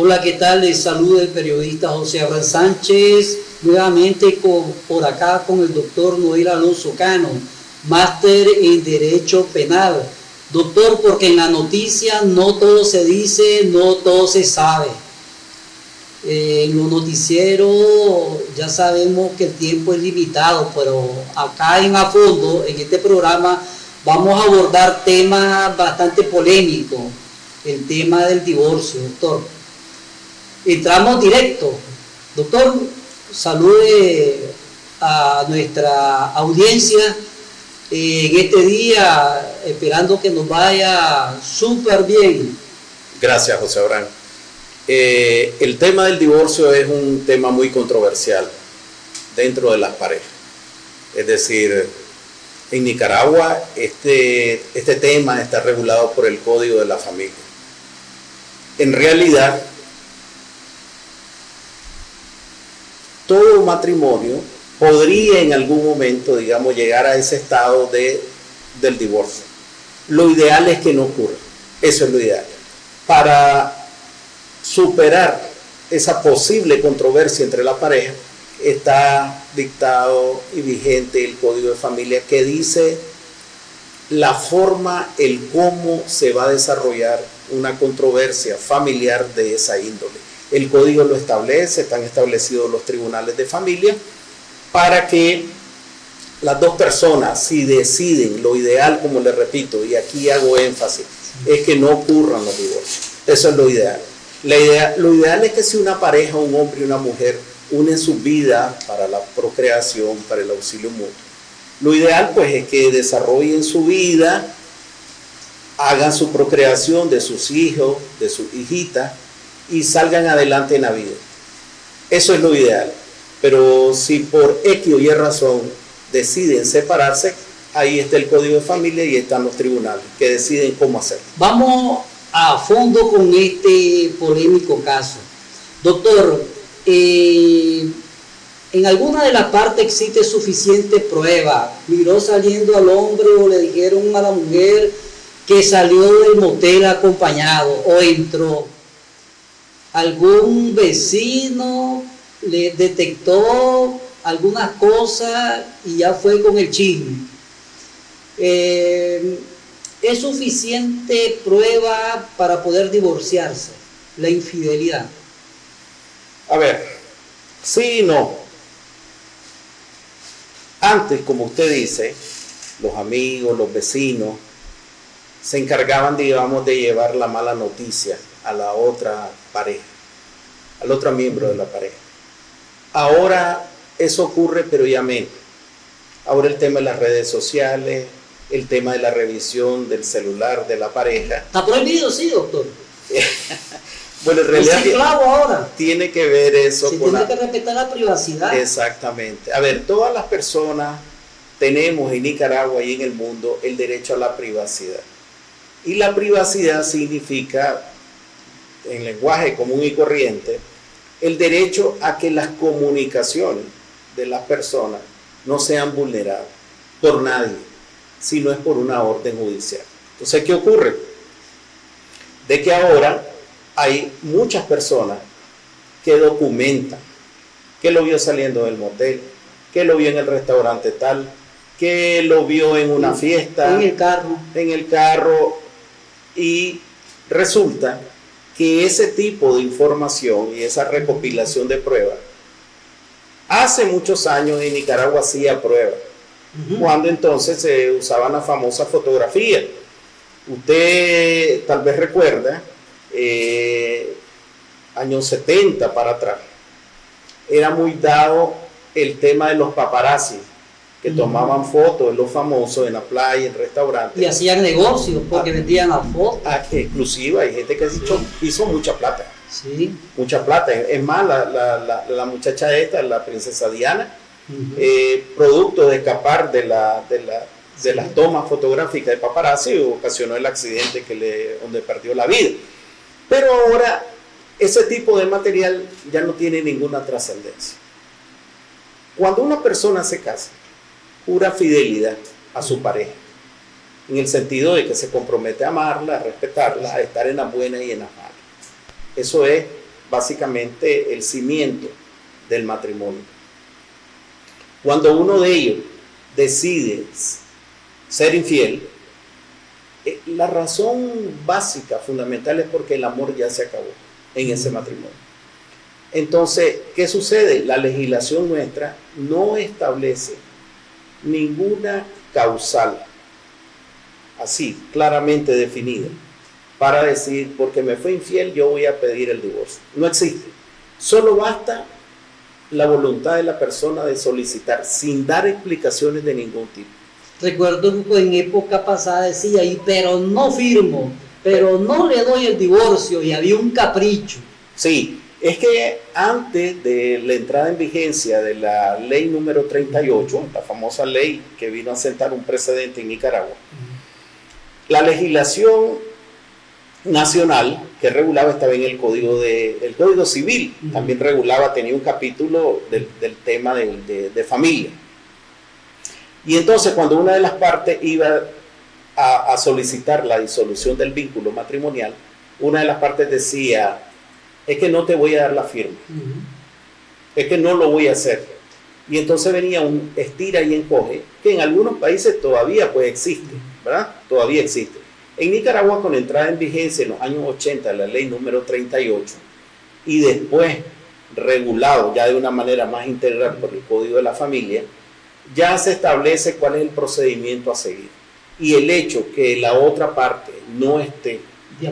Hola, ¿qué tal? Les saluda el periodista José Abraham Sánchez, nuevamente por acá con el doctor Noel Alonso Cano, máster en Derecho Penal. Doctor, porque en la noticia no todo se dice, no todo se sabe. En los noticieros ya sabemos que el tiempo es limitado, pero acá en A Fondo, en este programa, vamos a abordar temas bastante polémicos. El tema del divorcio, doctor. Entramos directo. Doctor, salude a nuestra audiencia en este día, esperando que nos vaya súper bien. Gracias, José Abraham. El tema del divorcio es un tema muy controversial dentro de las parejas. Es decir, en Nicaragua este tema está regulado por el Código de la Familia. En realidad, todo matrimonio podría en algún momento, digamos, llegar a ese estado del divorcio. Lo ideal es que no ocurra. Eso es lo ideal. Para superar esa posible controversia entre la pareja, está dictado y vigente el Código de Familia, que dice la forma, el cómo se va a desarrollar una controversia familiar de esa índole. El código lo establece, están establecidos los tribunales de familia para que las dos personas, si deciden, lo ideal, como les repito, y aquí hago énfasis, es que no ocurran los divorcios. Eso es lo ideal. Lo ideal es que si una pareja, un hombre y una mujer, unen su vida para la procreación, para el auxilio mutuo, lo ideal pues es que desarrollen su vida, hagan su procreación de sus hijos, de sus hijitas, y salgan adelante en la vida. Eso es lo ideal. Pero si por X o Y razón deciden separarse, ahí está el Código de Familia y están los tribunales que deciden cómo hacerlo. Vamos a fondo con este polémico caso. Doctor, en alguna de las partes existe suficiente prueba. Miró saliendo al hombre o le dijeron a la mujer que salió del motel acompañado o entró. Algún vecino le detectó algunas cosas y ya fue con el chisme. ¿Es suficiente prueba para poder divorciarse? La infidelidad. A ver, sí y no. Antes, como usted dice, los amigos, los vecinos, se encargaban, digamos, de llevar la mala noticia a la otra pareja, al otro miembro de la pareja. Ahora eso ocurre, pero ya menos. Ahora el tema de las redes sociales, el tema de la revisión del celular de la pareja. ¿Está prohibido, sí, doctor? Bueno, en realidad ahora tiene que ver eso con tiene que respetar la privacidad. Exactamente. A ver, todas las personas tenemos en Nicaragua y en el mundo el derecho a la privacidad. Y la privacidad significa, en lenguaje común y corriente, el derecho a que las comunicaciones de las personas no sean vulneradas por nadie, si no es por una orden judicial. Entonces, ¿qué ocurre? De que ahora hay muchas personas que documentan que lo vio saliendo del motel, que lo vio en el restaurante tal, que lo vio en una fiesta, en el carro, y resulta que ese tipo de información y esa recopilación de pruebas, hace muchos años en Nicaragua hacía pruebas, cuando entonces se usaban la famosa fotografía. Usted tal vez recuerda, años 70 para atrás, era muy dado el tema de los paparazzi, que tomaban fotos de los famosos en la playa, en restaurantes. Y hacían negocios porque vendían las fotos. Inclusive hay gente que hizo mucha plata. Sí. Mucha plata. Es más, la muchacha esta, la princesa Diana, producto de escapar de las tomas fotográficas de paparazzi, ocasionó el accidente donde perdió la vida. Pero ahora ese tipo de material ya no tiene ninguna trascendencia. Cuando una persona se casa, jura fidelidad a su pareja, en el sentido de que se compromete a amarla, a respetarla, a estar en las buenas y en las malas. Eso es básicamente el cimiento del matrimonio. Cuando uno de ellos decide ser infiel, la razón básica, fundamental, es porque el amor ya se acabó en ese matrimonio. Entonces, ¿qué sucede? La legislación nuestra no establece ninguna causal así, claramente definida, para decir, porque me fue infiel, yo voy a pedir el divorcio. No existe. Solo basta la voluntad de la persona de solicitar, sin dar explicaciones de ningún tipo. Recuerdo que en época pasada decía, pero no firmo, pero no le doy el divorcio, y había un capricho. Sí, es que antes de la entrada en vigencia de la ley número 38, la famosa ley que vino a sentar un precedente en Nicaragua, la legislación nacional que regulaba estaba en el Código Civil, también regulaba, tenía un capítulo del tema de familia. Y entonces cuando una de las partes iba a solicitar la disolución del vínculo matrimonial, una de las partes decía, es que no te voy a dar la firma, es que no lo voy a hacer. Y entonces venía un estira y encoge, que en algunos países todavía pues existe, ¿verdad? Todavía existe. En Nicaragua, con entrada en vigencia en los años 80 la ley número 38, y después regulado ya de una manera más integral por el Código de la Familia, ya se establece cuál es el procedimiento a seguir. Y el hecho que la otra parte no esté de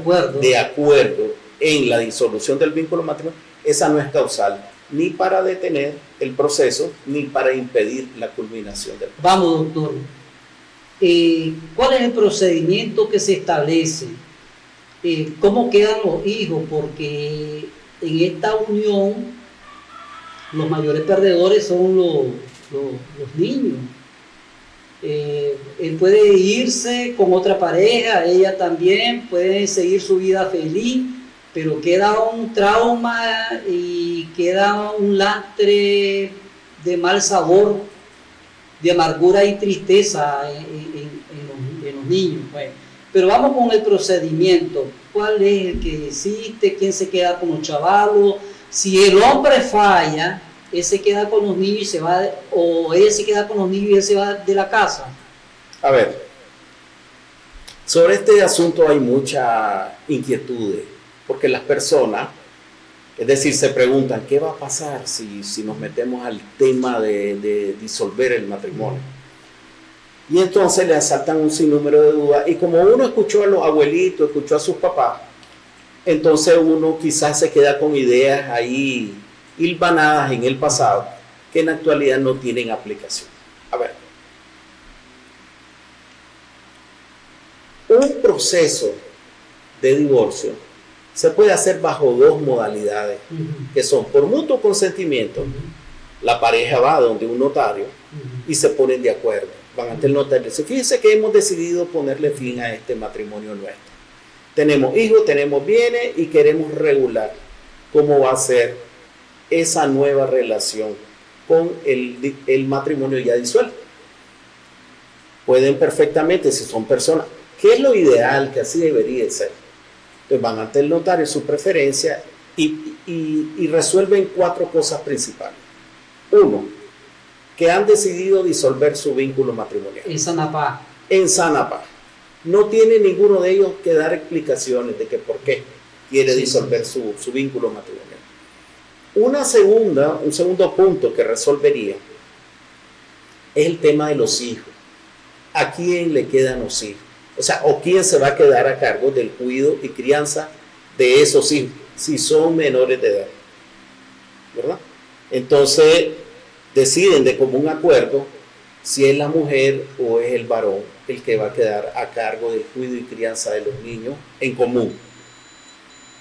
acuerdo en la disolución del vínculo matrimonial, esa no es causal, ni para detener el proceso, ni para impedir la culminación del proceso. Vamos, doctor. ¿Cuál es el procedimiento que se establece? ¿Cómo quedan los hijos? Porque en esta unión los mayores perdedores son los niños. Él puede irse con otra pareja, ella también puede seguir su vida feliz, pero queda un trauma y queda un lastre de mal sabor, de amargura y tristeza en los niños. Bueno, pero vamos con el procedimiento. ¿Cuál es el que existe? ¿Quién se queda con los chavalos? Si el hombre falla, él se queda con los niños y se va, o ella se queda con los niños y él se va de la casa. A ver, sobre este asunto hay mucha inquietud, porque las personas, es decir, se preguntan, ¿qué va a pasar si nos metemos al tema de disolver el matrimonio? Y entonces le asaltan un sinnúmero de dudas, y como uno escuchó a los abuelitos, escuchó a sus papás, entonces uno quizás se queda con ideas ahí hilvanadas en el pasado, que en la actualidad no tienen aplicación. A ver, un proceso de divorcio se puede hacer bajo dos modalidades, que son por mutuo consentimiento. La pareja va donde un notario y se ponen de acuerdo, van ante el notario y dicen, fíjense que hemos decidido ponerle fin a este matrimonio nuestro. Tenemos hijos, tenemos bienes y queremos regular cómo va a ser esa nueva relación con el matrimonio ya disuelto. Pueden perfectamente, si son personas, ¿qué es lo ideal? Que así debería ser. Entonces van ante el notario, su preferencia, y resuelven cuatro cosas principales. Uno, que han decidido disolver su vínculo matrimonial. En sana paz. En sana paz. No tiene ninguno de ellos que dar explicaciones de que por qué quiere disolver su vínculo matrimonial. Un segundo punto que resolvería es el tema de los hijos. ¿A quién le quedan los hijos? O sea, o quién se va a quedar a cargo del cuidado y crianza de esos hijos, si son menores de edad, ¿verdad? Entonces, deciden de común acuerdo si es la mujer o es el varón el que va a quedar a cargo del cuidado y crianza de los niños en común.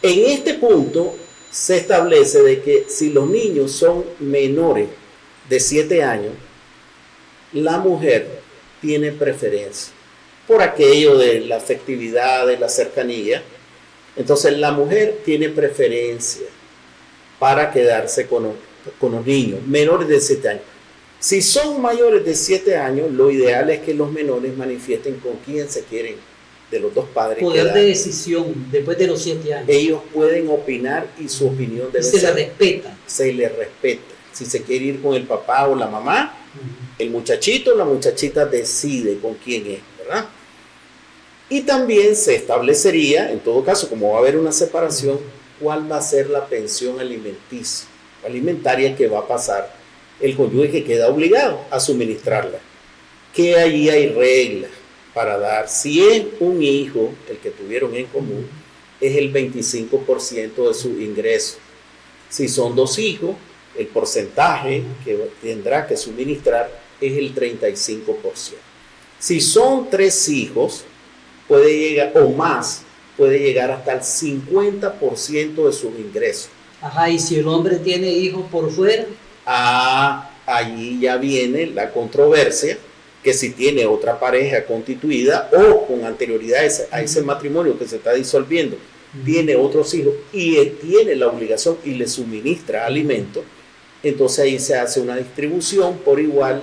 En este punto se establece de que si los niños son menores de 7 años, la mujer tiene preferencia por aquello de la afectividad, de la cercanía. Entonces la mujer tiene preferencia para quedarse con los niños menores de 7 años. Si son mayores de 7 años, lo ideal es que los menores manifiesten con quién se quieren de los dos padres. Poder de decisión después de los 7 años. Ellos pueden opinar y su opinión debe ser. Se les respeta. Se les respeta. Si se quiere ir con el papá o la mamá, el muchachito o la muchachita decide con quién es, ¿verdad? Y también se establecería, en todo caso, como va a haber una separación, cuál va a ser la pensión alimenticia, alimentaria que va a pasar el cónyuge que queda obligado a suministrarla. Que allí hay reglas para dar. Si es un hijo, el que tuvieron en común, es el 25% de su ingreso. Si son 2 hijos, el porcentaje que tendrá que suministrar es el 35%. Si son 3 hijos, puede llegar, o más, puede llegar hasta el 50% de sus ingresos. Ajá, y si el hombre tiene hijos por fuera. Allí ya viene la controversia, que si tiene otra pareja constituida o con anterioridad a ese matrimonio que se está disolviendo, tiene otros hijos y tiene la obligación y le suministra alimento, entonces ahí se hace una distribución por igual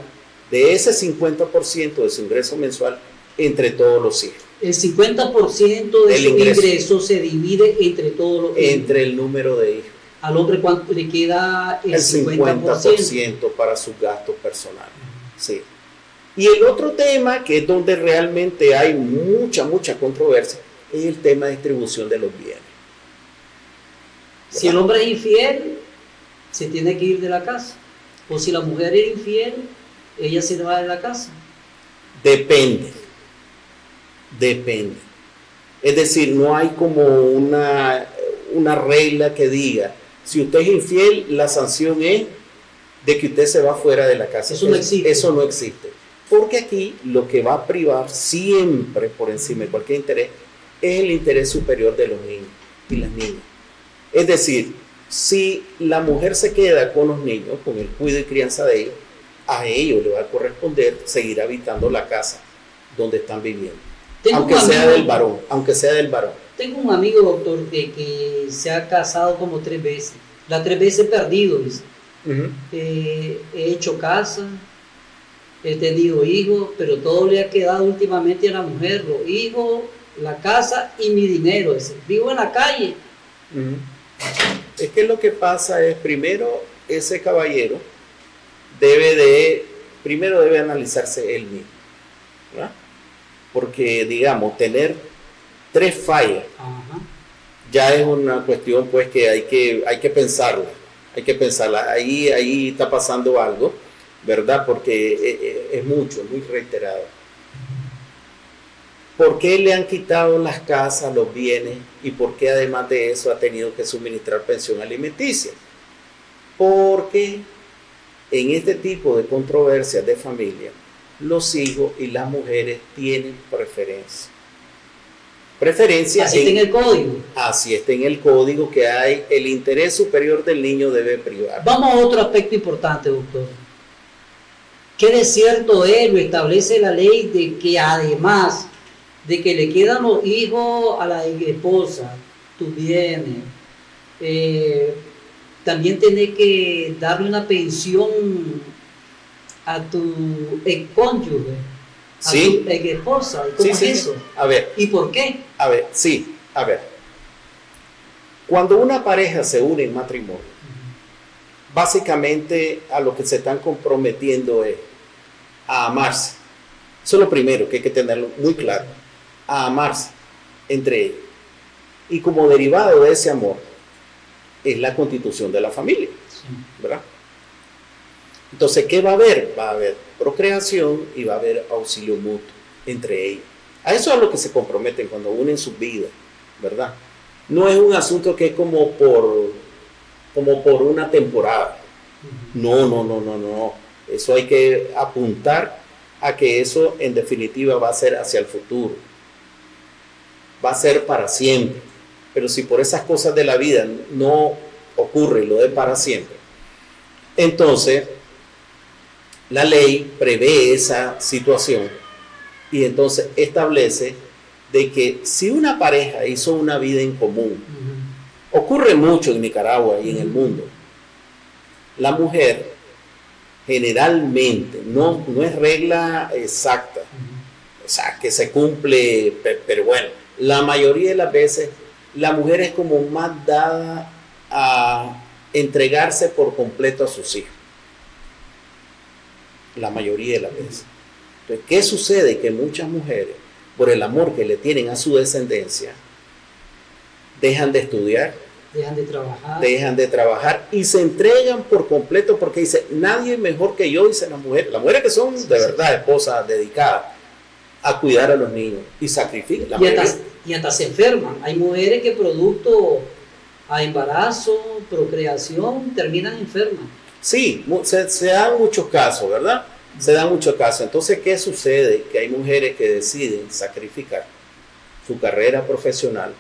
de ese 50% de su ingreso mensual entre todos los hijos. El 50% de su ingreso se divide entre todos los hijos. Entre el número de hijos. Al hombre, ¿cuánto le queda? El 50% para sus gastos personales. Sí. Y el otro tema, que es donde realmente hay mucha controversia, es el tema de distribución de los bienes. ¿Verdad? Si el hombre es infiel, se tiene que ir de la casa. O si la mujer es infiel, ella se va de la casa. Depende. Es decir, no hay como una regla que diga, si usted es infiel, la sanción es de que usted se va fuera de la casa. Eso no existe. Eso no existe. Porque aquí lo que va a privar siempre por encima de cualquier interés es el interés superior de los niños y las niñas. Es decir, si la mujer se queda con los niños, con el cuidado y crianza de ellos, a ellos le va a corresponder seguir habitando la casa donde están viviendo. Aunque sea del varón. Tengo un amigo, doctor, que se ha casado como 3 veces. Las 3 veces perdido, dice. He hecho casa, he tenido hijos, pero todo le ha quedado últimamente a la mujer, los hijos, la casa y mi dinero. Dice, vivo en la calle. Es que lo que pasa es, primero, ese caballero primero debe analizarse él mismo, ¿verdad? Porque, digamos, tener 3 fallas, ya es una cuestión pues que hay que pensarla, ahí está pasando algo, ¿verdad? Porque es mucho, muy reiterado. ¿Por qué le han quitado las casas, los bienes, y por qué además de eso ha tenido que suministrar pensión alimenticia? Porque en este tipo de controversias de familia, los hijos y las mujeres tienen preferencia. Así está en el código. Así está en el código, que hay el interés superior del niño debe privar. Vamos a otro aspecto importante, doctor. ¿Qué de cierto es? Lo establece la ley de que además de que le quedan los hijos a la esposa, tus bienes, también tenés que darle una pensión a tu cónyuge, a tu esposa. ¿Cómo es eso? A ver. ¿Y por qué? A ver. Cuando una pareja se une en matrimonio, básicamente a lo que se están comprometiendo es a amarse. Eso es lo primero que hay que tenerlo muy claro. A amarse entre ellos. Y como derivado de ese amor es la constitución de la familia, ¿verdad? Entonces, ¿qué va a haber? Va a haber procreación y va a haber auxilio mutuo entre ellos. A eso es a lo que se comprometen cuando unen sus vidas, ¿verdad? No es un asunto que es como por una temporada. No. Eso hay que apuntar a que eso en definitiva va a ser hacia el futuro. Va a ser para siempre. Pero si por esas cosas de la vida no ocurre lo de para siempre, entonces la ley prevé esa situación y entonces establece de que si una pareja hizo una vida en común, ocurre mucho en Nicaragua y en el mundo, la mujer generalmente, no es regla exacta, o sea, que se cumple, pero bueno, la mayoría de las veces la mujer es como más dada a entregarse por completo a sus hijos. La mayoría de las veces. Entonces, ¿qué sucede? Que muchas mujeres, por el amor que le tienen a su descendencia, dejan de estudiar, dejan de trabajar y se entregan por completo porque dice, nadie mejor que yo, dice las mujeres que son de verdad esposas dedicadas a cuidar a los niños y sacrifican. Y hasta se enferman. Hay mujeres que producto a embarazo, procreación, terminan enfermas. Sí, se dan muchos casos, ¿verdad? Se dan muchos casos. Entonces, ¿qué sucede? Que hay mujeres que deciden sacrificar su carrera profesional,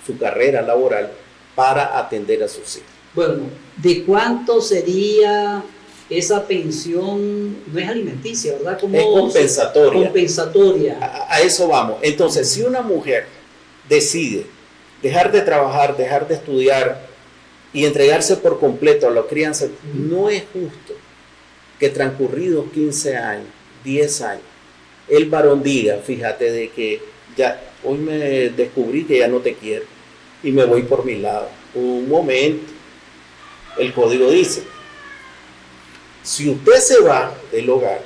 su carrera laboral, para atender a sus hijos. Bueno, ¿de cuánto sería esa pensión? No es alimenticia, ¿verdad? Es compensatoria. Compensatoria. A eso vamos. Entonces, si una mujer decide dejar de trabajar, dejar de estudiar y entregarse por completo a la crianza, no es justo que transcurridos 15 años, 10 años, el varón diga, fíjate de que ya hoy me descubrí que ya no te quiero y me voy por mi lado. Un momento, el código dice, si usted se va del hogar,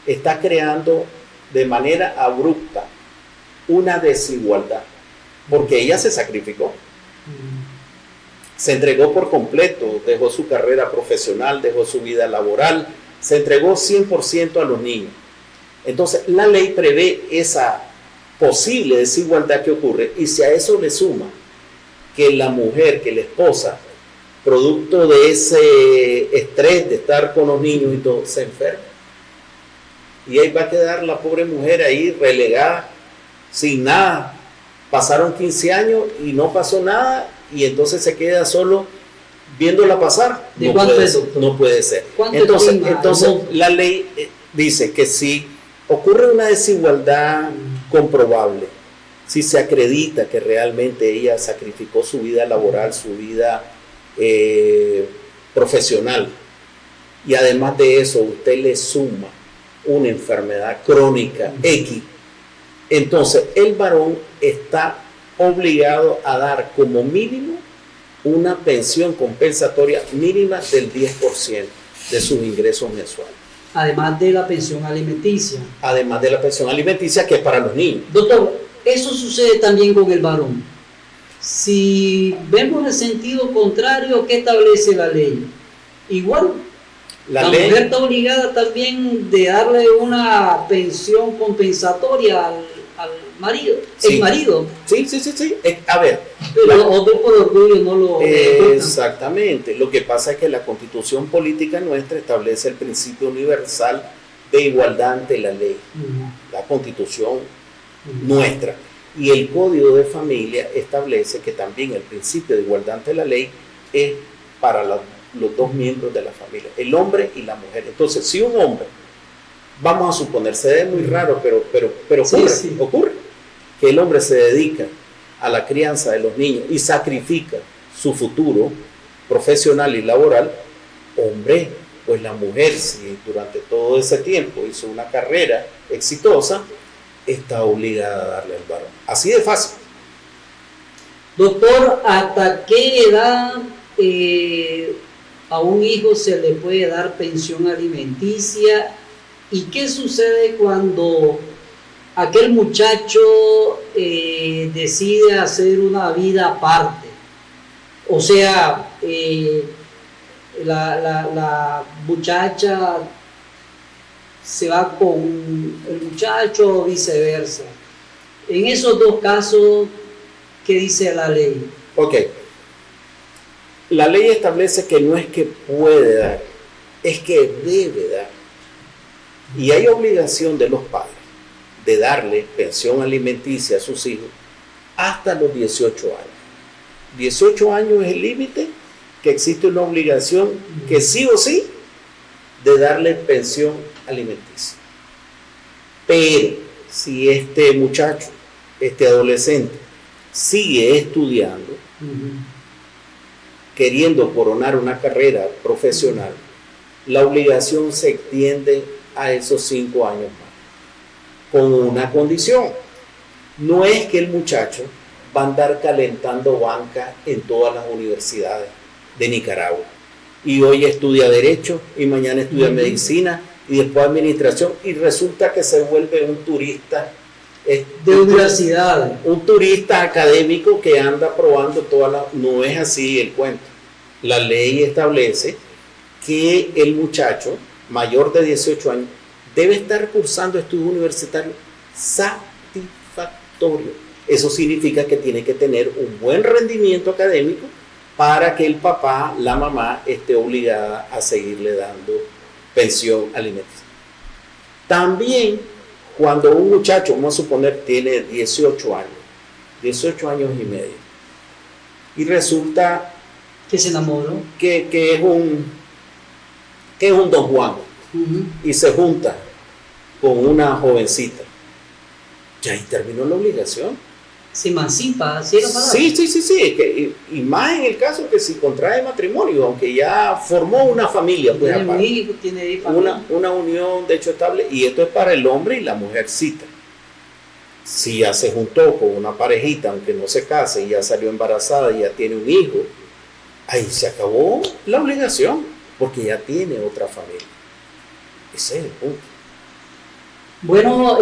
está creando de manera abrupta una desigualdad, porque ella se sacrificó. Se entregó por completo, dejó su carrera profesional, dejó su vida laboral, se entregó 100% a los niños. Entonces, la ley prevé esa posible desigualdad que ocurre, y si a eso le suma que la mujer, que la esposa, producto de ese estrés de estar con los niños y todo, se enferma. Y ahí va a quedar la pobre mujer ahí relegada, sin nada. Pasaron 15 años y no pasó nada, y entonces se queda solo viéndola pasar. No puede ser. Entonces la ley dice que si ocurre una desigualdad comprobable, si se acredita que realmente ella sacrificó su vida laboral, su vida profesional, y además de eso usted le suma una enfermedad crónica X, entonces el varón está obligado a dar como mínimo una pensión compensatoria mínima del 10% de sus ingresos mensuales. Además de la pensión alimenticia. Además de la pensión alimenticia, que es para los niños. Doctor, eso sucede también con el varón. Si vemos el sentido contrario, ¿qué establece la ley? Igual, la mujer está obligada también de darle una pensión compensatoria al marido. Sí. El marido. Sí. A ver. Pero otro por orgullo no lo... Exactamente. Lo que pasa es que la Constitución política nuestra establece el principio universal de igualdad ante la ley. La Constitución nuestra. Y el Código de Familia establece que también el principio de igualdad ante la ley es para los dos miembros de la familia, el hombre y la mujer. Entonces, si un hombre, vamos a suponer, se ve muy raro, pero ocurre que el hombre se dedica a la crianza de los niños y sacrifica su futuro profesional y laboral, hombre, pues la mujer, si durante todo ese tiempo hizo una carrera exitosa, está obligada a darle al varón. Así de fácil. Doctor, ¿hasta qué edad a un hijo se le puede dar pensión alimenticia? ¿Y qué sucede cuando aquel muchacho decide hacer una vida aparte? O sea, la muchacha se va con el muchacho o viceversa. En esos dos casos, ¿qué dice la ley? Ok. La ley establece que no es que puede dar, es que debe dar. Y hay obligación de los padres de darle pensión alimenticia a sus hijos hasta los 18 años. 18 años es el límite que existe una obligación que sí o sí de darle pensión alimenticia. Pero si este muchacho, este adolescente, sigue estudiando, queriendo coronar una carrera profesional, la obligación se extiende a esos 5 años más. con una condición. No es que el muchacho va a andar calentando banca en todas las universidades de Nicaragua. Y hoy estudia Derecho, y mañana estudia Medicina, y después Administración, y resulta que se vuelve un turista de universidades. Un turista académico que anda probando todas las... No es así el cuento. La ley establece que el muchacho mayor de 18 años debe estar cursando estudios universitarios satisfactorios. Eso significa que tiene que tener un buen rendimiento académico para que el papá, la mamá, esté obligada a seguirle dando pensión alimenticia. También, cuando un muchacho, vamos a suponer, tiene 18 años y medio, y resulta que se enamoró, que es un Don Juan, y se junta con una jovencita, ya ahí terminó la obligación. Se emancipa, ¿sí? Sí, y más en el caso que si contrae matrimonio, aunque ya formó una familia, pues tiene un hijo, tiene familia. Una unión de hecho estable, y esto es para el hombre y la mujercita. Si ya se juntó con una parejita, aunque no se case, y ya salió embarazada y ya tiene un hijo, ahí se acabó la obligación, porque ya tiene otra familia. Ese es el punto. Bueno,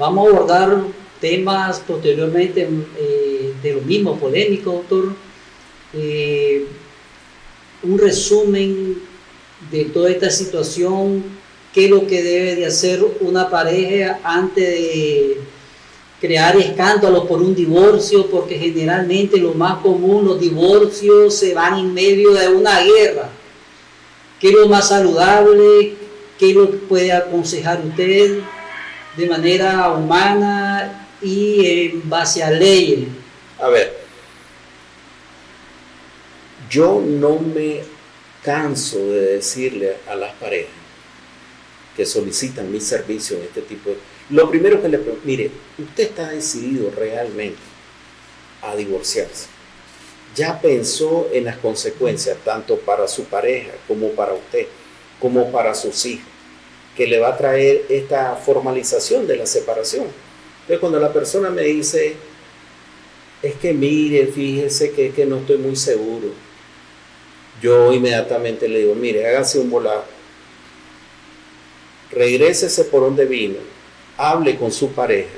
vamos a abordar temas posteriormente de lo mismo, polémico, doctor. Un resumen de toda esta situación, qué es lo que debe de hacer una pareja antes de crear escándalos por un divorcio, porque generalmente lo más común, los divorcios se van en medio de una guerra. ¿Qué es lo más saludable? ¿Qué es lo que puede aconsejar usted de manera humana y en base a leyes? A ver, yo no me canso de decirle a las parejas que solicitan mis servicios en este tipo de... Lo primero que le pregunto, mire, usted está decidido realmente a divorciarse. Ya pensó en las consecuencias, tanto para su pareja como para usted, como para sus hijos, que le va a traer esta formalización de la separación. Entonces, cuando la persona me dice, es que mire, fíjese que no estoy muy seguro, yo inmediatamente le digo, mire, hágase un volado, regrésese por donde vino, hable con su pareja,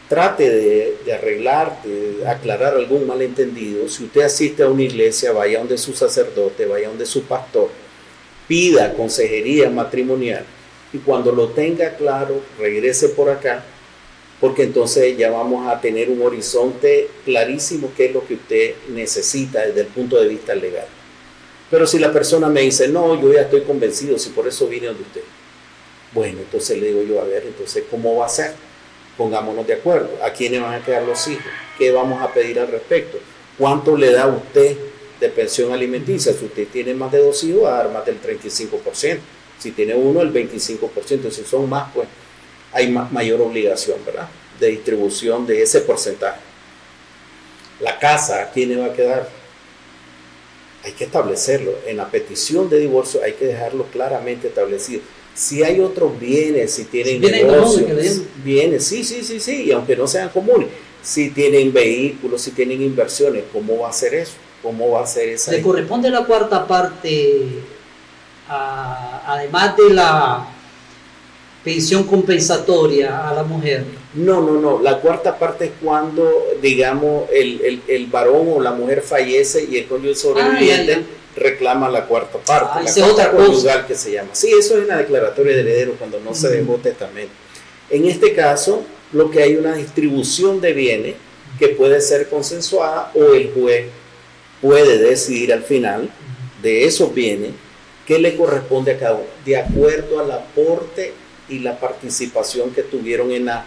trate de arreglar, de aclarar algún malentendido. Si usted asiste a una iglesia, vaya donde su sacerdote, vaya donde su pastor, pida consejería matrimonial, y cuando lo tenga claro, regrese por acá, porque entonces ya vamos a tener un horizonte clarísimo qué es lo que usted necesita desde el punto de vista legal. Pero si la persona me dice, no, yo ya estoy convencido, si por eso vine donde usted, bueno, entonces le digo yo, a ver, entonces, ¿cómo va a ser? Pongámonos de acuerdo. ¿A quiénes van a quedar los hijos? ¿Qué vamos a pedir al respecto? ¿Cuánto le da a usted de pensión alimenticia? Si usted tiene más de 2 hijos, va a dar más del 35%. Si tiene uno, el 25%. Si son más, pues hay mayor obligación, ¿verdad?, de distribución de ese porcentaje. La casa, ¿a quiénes va a quedar? Hay que establecerlo. En la petición de divorcio hay que dejarlo claramente establecido. Si hay otros bienes, si tienen negocios, bienes, sí, y aunque no sean comunes, si tienen vehículos, si tienen inversiones, ¿cómo va a ser eso? ¿Cómo va a ser esa? ¿Le corresponde la cuarta parte, además de la pensión compensatoria a la mujer? No, la cuarta parte es cuando, digamos, el varón o la mujer fallece y el cónyuge sobreviviente reclama la cuarta parte, la cuarta conyugal que se llama. Sí, eso es una declaratoria de heredero cuando no se dejó testamento. En este caso, lo que hay una distribución de bienes que puede ser consensuada, o el juez puede decidir al final de esos bienes qué le corresponde a cada uno, de acuerdo al aporte y la participación que tuvieron en la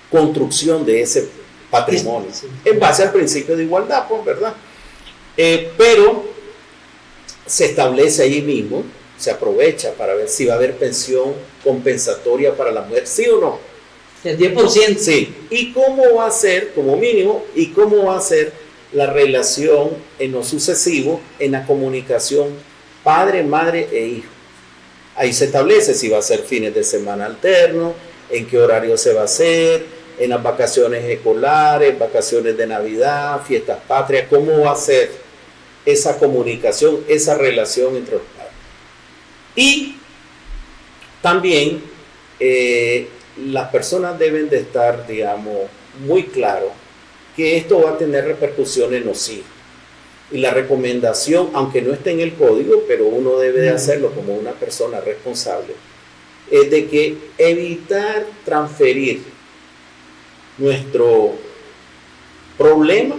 construcción de ese patrimonio, en base al principio de igualdad, pues, ¿verdad? Pero se establece allí mismo, se aprovecha para ver si va a haber pensión compensatoria para la mujer, ¿sí o no? El 10%. Sí. ¿Y cómo va a ser, como mínimo, y cómo va a ser la relación en lo sucesivo, en la comunicación padre, madre e hijo? Ahí se establece si va a ser fines de semana alternos, en qué horario se va a hacer, en las vacaciones escolares, vacaciones de Navidad, fiestas patrias, cómo va a ser esa comunicación, esa relación entre los padres. Y también las personas deben de estar, digamos, muy claro que esto va a tener repercusiones en los hijos. Y la recomendación, aunque no esté en el código, pero uno debe de hacerlo como una persona responsable, es de que evitar transferir nuestro problema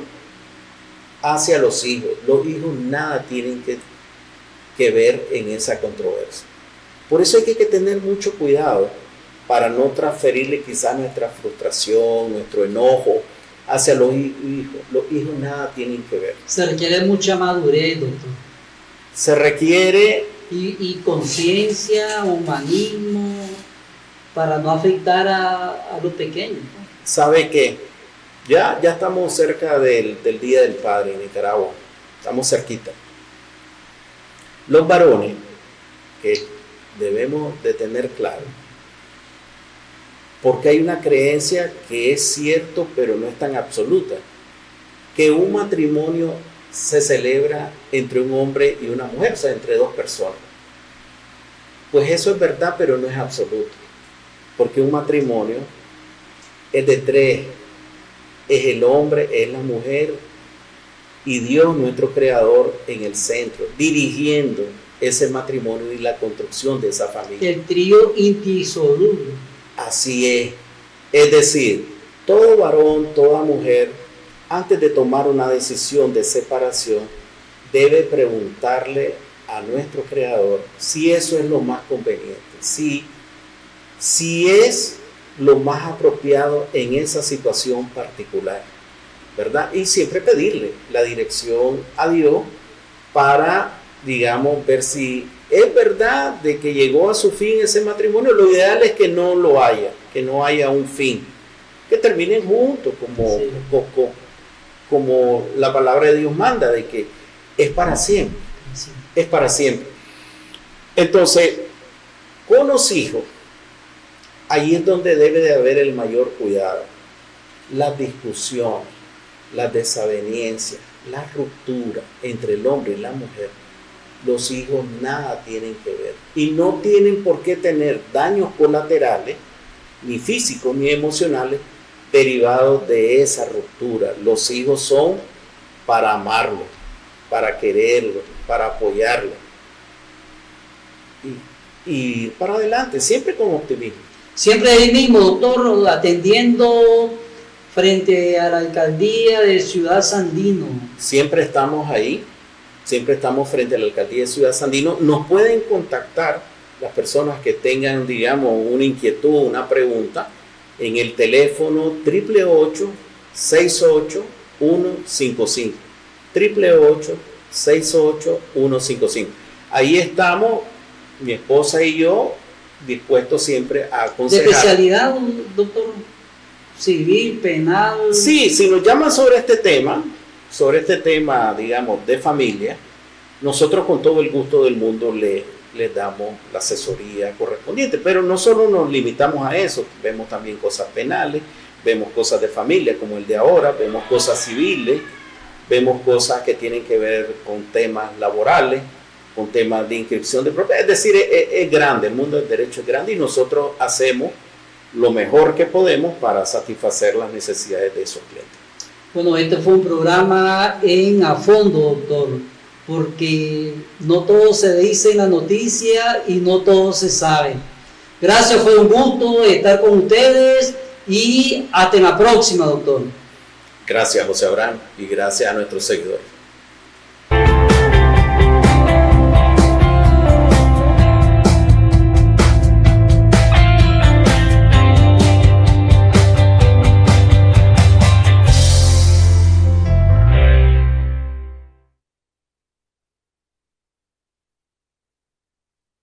hacia los hijos. Los hijos nada tienen que ver en esa controversia. Por eso hay que tener mucho cuidado para no transferirle quizás nuestra frustración, nuestro enojo hacia los hijos. Los hijos nada tienen que ver. Se requiere mucha madurez, doctor. Se requiere... Y conciencia, humanismo, para no afectar a los pequeños. ¿Sabe qué? Ya estamos cerca del Día del Padre en Nicaragua. Estamos cerquita. Los varones, que debemos de tener claro, porque hay una creencia que es cierto, pero no es tan absoluta, que un matrimonio se celebra entre un hombre y una mujer, o sea, entre dos personas. Pues eso es verdad, pero no es absoluto, porque un matrimonio es de tres, es el hombre, es la mujer y Dios, nuestro creador, en el centro, dirigiendo ese matrimonio y la construcción de esa familia. El trío indisoluble. Así es decir, todo varón, toda mujer, antes de tomar una decisión de separación, debe preguntarle a nuestro creador si eso es lo más conveniente, si es lo más apropiado en esa situación particular, ¿verdad? Y siempre pedirle la dirección a Dios para, digamos, ver si es verdad de que llegó a su fin ese matrimonio. Lo ideal es que no lo haya, que no haya un fin, que terminen juntos, como la palabra de Dios manda, de que es para siempre, es para siempre. Entonces, con los hijos, ahí es donde debe de haber el mayor cuidado. Las discusiones, las desavenencias, la ruptura entre el hombre y la mujer, los hijos nada tienen que ver. Y no tienen por qué tener daños colaterales, ni físicos ni emocionales, derivados de esa ruptura. Los hijos son para amarlo, para quererlo, para apoyarlo. Y para adelante, siempre con optimismo. Siempre ahí mismo, doctor, atendiendo frente a la alcaldía de Ciudad Sandino. Siempre estamos ahí, siempre estamos frente a la alcaldía de Ciudad Sandino. Nos pueden contactar las personas que tengan, digamos, una inquietud, una pregunta, en el teléfono 888-68-155. 888-68-155. Ahí estamos, mi esposa y yo, dispuestos siempre a aconsejar. ¿De especialidad, doctor? ¿Civil, penal? Sí, si nos llaman sobre este tema, digamos, de familia, nosotros con todo el gusto del mundo les damos la asesoría correspondiente, pero no solo nos limitamos a eso, vemos también cosas penales, vemos cosas de familia como el de ahora, vemos cosas civiles, vemos cosas que tienen que ver con temas laborales, con temas de inscripción de propiedad. Es decir, es grande, el mundo del derecho es grande y nosotros hacemos lo mejor que podemos para satisfacer las necesidades de esos clientes. Bueno, este fue un programa en a fondo, doctor, porque no todo se dice en la noticia y no todo se sabe. Gracias, fue un gusto estar con ustedes y hasta la próxima, doctor. Gracias, José Abraham, y gracias a nuestros seguidores.